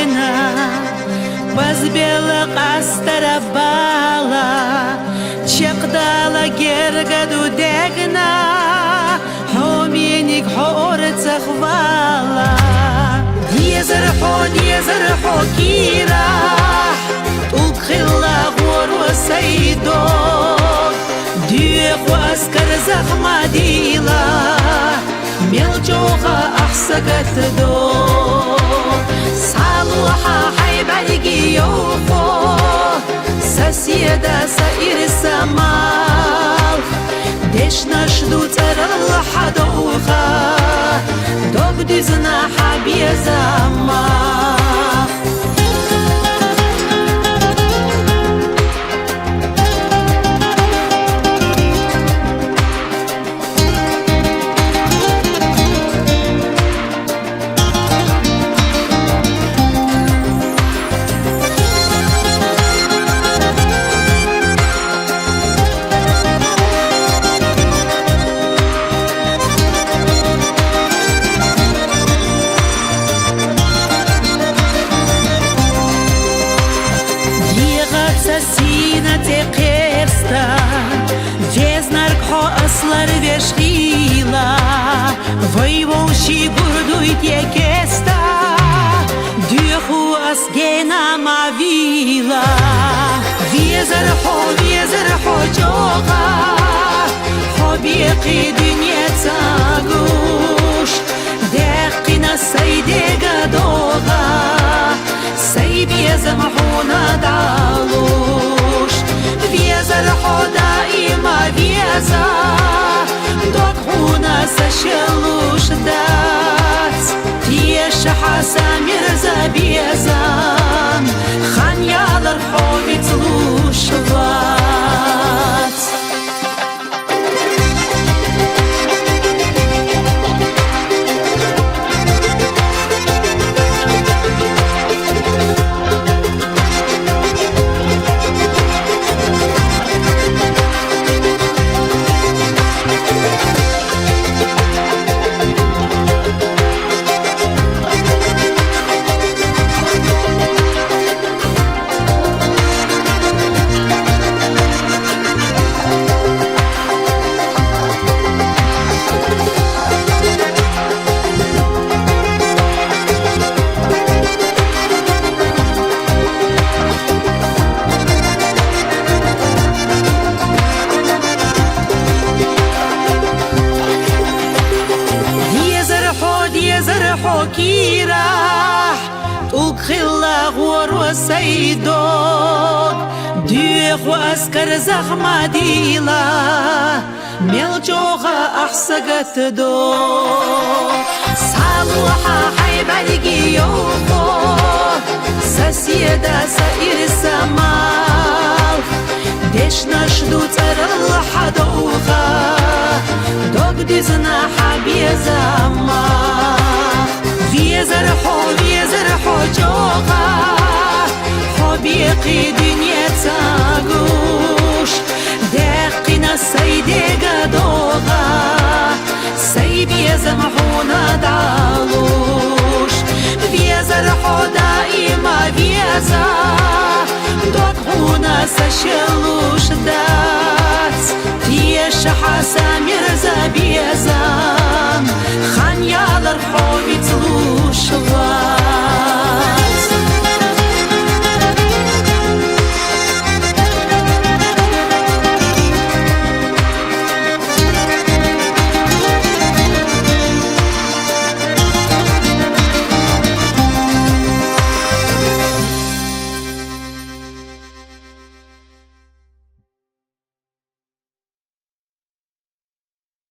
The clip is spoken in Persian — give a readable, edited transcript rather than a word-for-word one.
دقنا بزبل قستر بالا چقدالا گرگدو دقنا حومينك حور تخوالا ديزر حو كيرا تلقلا غور وسيدو ديق واسكر زخمة ديلا ملجوغا أحسقت دو صالوحا حيبالي يوفو سسيدا سائر السمال ديش نشدو ترى حدوخا دوبدزنا حبي زمان سینه قرستا وزنرک ها اصلر وشقیلا وی وشی بردوی تیکستا دیخو از گنا ماویلا ویزر حو جوغا حبیقی دنیا تاگوش دقینا سیدگا دوغا سيبي زمحونا دعوش بيزر دائما بيزا دوكحونا سشلوش دات تيش حاسا مرزا بيزان خان يالر حوبي تلوش بات كيرا تلقلا غور وسيدود ديخ واسكر زخمة ديلا ملجوغا أحسقت دو صالوحا حيبالي يوفو سسيدا سائر السمال ديش نشدو ترى حدوغا دوبدزنا حبي زمان ويزر حو جوغا حبيقي دنيا تاغوش دقنا سيدگا دوغا سيبي زمحونا دعوش ويزر دائما بيزا دوكحونا سشلوش دات تيش حاسا